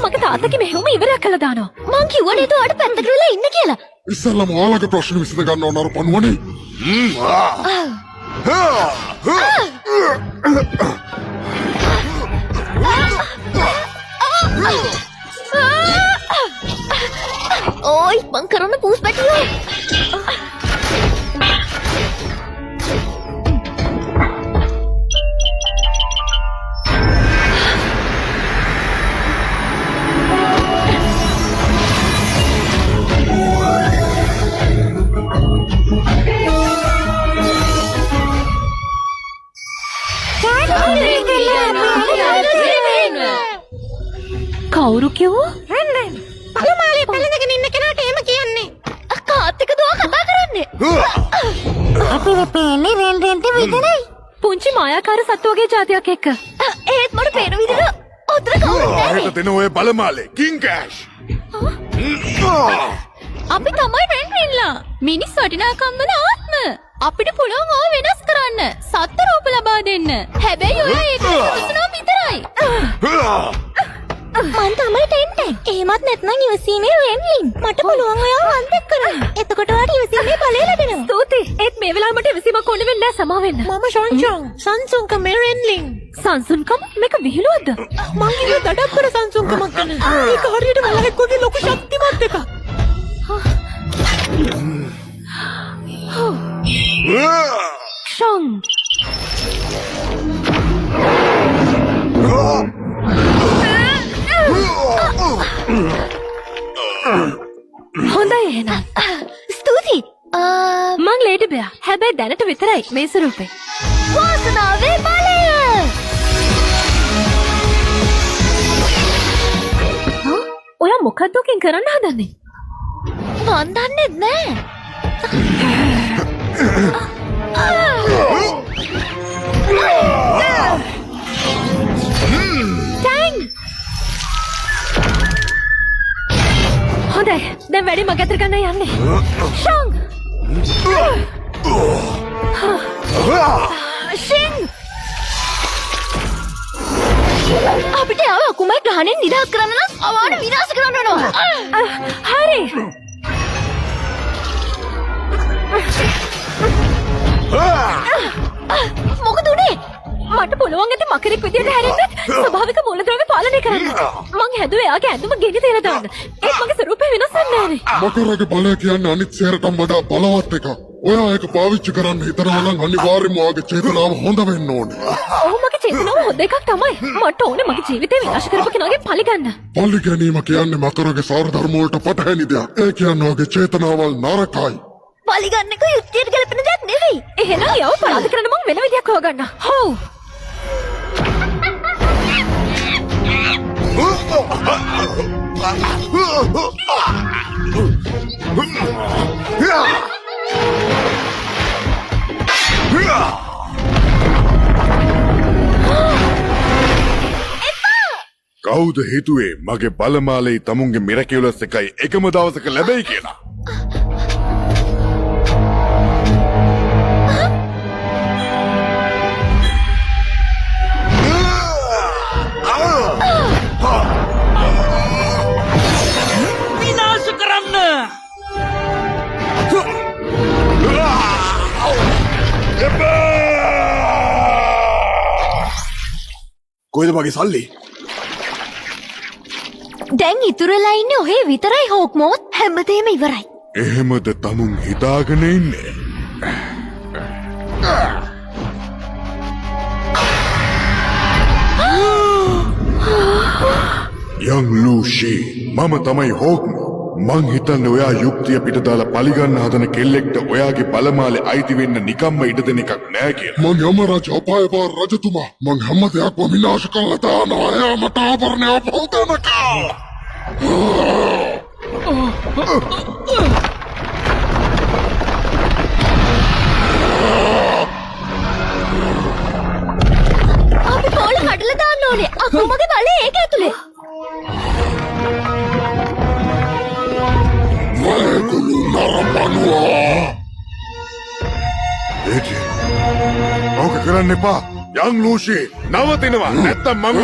මගේ තාත්තගේ මෙහෙම ඉවරයක් කළා දානවා. මං කිව්වා නේද ඔයාට පැත්තකට වෙලා ඉන්න කියලා. ඉස්සෙල්ලාම ඔයාලගේ ප්‍රශ්න විසඳ ගන්න ඕන අර පණුවනේ. ඕයි මං කරන්න පූස් පැටියෝ. කවුරු කිව්වා? රෙන්රෙන්. පළමාලේ පැලඳගෙන ඉන්න කෙනාට එහෙම කියන්නේ. කාත් එක්ක දුවා කතා කරන්නේ. අපේ පේන්නේ රෙන්රෙන්ට විතරයි. පුංචි මායාකාර සත්තු වගේ જાතියක් එක්ක. ඒත් මට පේන විදිහට ඔතන කවුරුත් නැහැ. ආයෙත් දෙන ඔය බලමාලේ කිං කෑෂ්. අපි තමයි රෙන්රෙන්ලා. මිනිස් වටිනාකම් වල ආත්ම. අපිට පුළුවන් ඕව වෙනස් කරන්න. සත්ත්ව රූප ලබා දෙන්න. හැබැයි ඔයා ඒක විශ්වසනවා විතරයි. මං තමයි ටෙන්ටෙන්. එහෙමත් නැත්නම් ඉවසීමේ රෙන්ලින්. මට පුළුවන් ඔයාව අන්තක් කරන්න. එතකොට ඔයාට ඉවසීමේ බලය ලැබෙනවා. ස්තුතියි. ඒත් මේ වෙලාව මට ඉවසීමක් ඕන වෙන්නේ නැහැ සමා වෙන්න. මම ෂොන්ෂොන්. සංසුන්කම රෙන්ලින්. සංසුන්කම මේක විහිළුවක්ද? මං කිව්වේ දඩක් කර සංසුන්කමක් ගැන. ඒක හරියට වලහෙක් වගේ ලොකු ශක්තිමත් එකක්. ෂොන්. හොඳයි එහෙනම්. ස්තුතියි. මං ලේඩි බෑ. හැබැයි දැනට විතරයි මේ ස්වරූපේ. වාසනාවේ බලය. ඔයා මොකක්ද ඔකෙන් කරන්න හදන්නේ? මන් දන්නේ නැහැ. හොඳයි දැන් වැඩි මග අතර ගන්න යන්නේ. ෂොන්. ෂින්. අපිට ආව අකුමයි ග්‍රහණයෙන් නිදහස් කරන්න නම් අවාඩ විනාශ කරන්න වෙනවා. හරි. මොකද උනේ? මට පුළුවන් ඇති මකරෙක් විදියට හැරෙන්න ස්වභාවික මූලද්‍රව්‍ය පාලනය කරන්න. මං හැදුවේ එයාගේ ඇඳුම ගෙඩි තියලා දාන්න. ඒත් මගේ ස්වරූපය වෙනස් වෙන්නේ නැහැ. මකරගේ බලය කියන්නේ අනිත් සේරටම වඩා බලවත් එකක්. ඔයා ඒක පාවිච්චි කරන්න හිතනවා නම් අනිවාර්යයෙන්ම ඔයාගේ චේතනාව හොඳ වෙන්න ඕනේ. ඔව් මගේ චේතනාව හොඳ එකක් තමයි. මට ඕනේ මගේ ජීවිතේ විනාශ කරපු කෙනාගේ පලි ගන්න. පලි ගැනීම කියන්නේ මකරගේ සාර ධර්ම වලට පටහැනි දෙයක්. ඒ කියන්නේ ඔයාගේ චේතනාවල් නරකයි. පලි ගන්න එක යුක්තියට ගැලපෙන දෙයක් නෙවෙයි. එහෙනම් යව පලාද කරන්න මං වෙන විදියක් හොයගන්න. හොව්. කවුද හිතුවේ මගේ බලමාලේ තමුන්ගේ මිරකියුලස් එකයි එකම දවසක ලැබෙයි කියලා? විනාශ කරන්න! කොයිද මගේ සල්ලි? දැන් ඉතුරුලා ඉන්නේ ඔහේ විතරයි හොක්මෝත්. හැමදේම ඉවරයි. එහෙමද තමුන් හිතාගෙන ඉන්නේ? යං ලූෂි මම තමයි හොක්මෝ. මං හිතන්නේ ඔයා යුක්තිය පිට දාලා පලිගන්න හදන කෙල්ලෙක්ට ඔයාගේ බලමාලේ අයිති වෙන්න නිකම්ම ඉඩ දෙන එකක් නෑ කියලා. මං යම රජ අපායපාර රජතුමා. මං හැම දෙයක්ම විනාශ කරලා දානවා. එයා මට ආභරණය අපහුදනකා. අපි පොළ කඩලා දාන්න ඕනේ. අකුමගේ බලය ඒක ඇතුලේ. වලකුළු නරඹනවා. ඒකේ. ඕක කරන්න එපා. යං ලූෂි නවතිනවා. නැත්තම් මං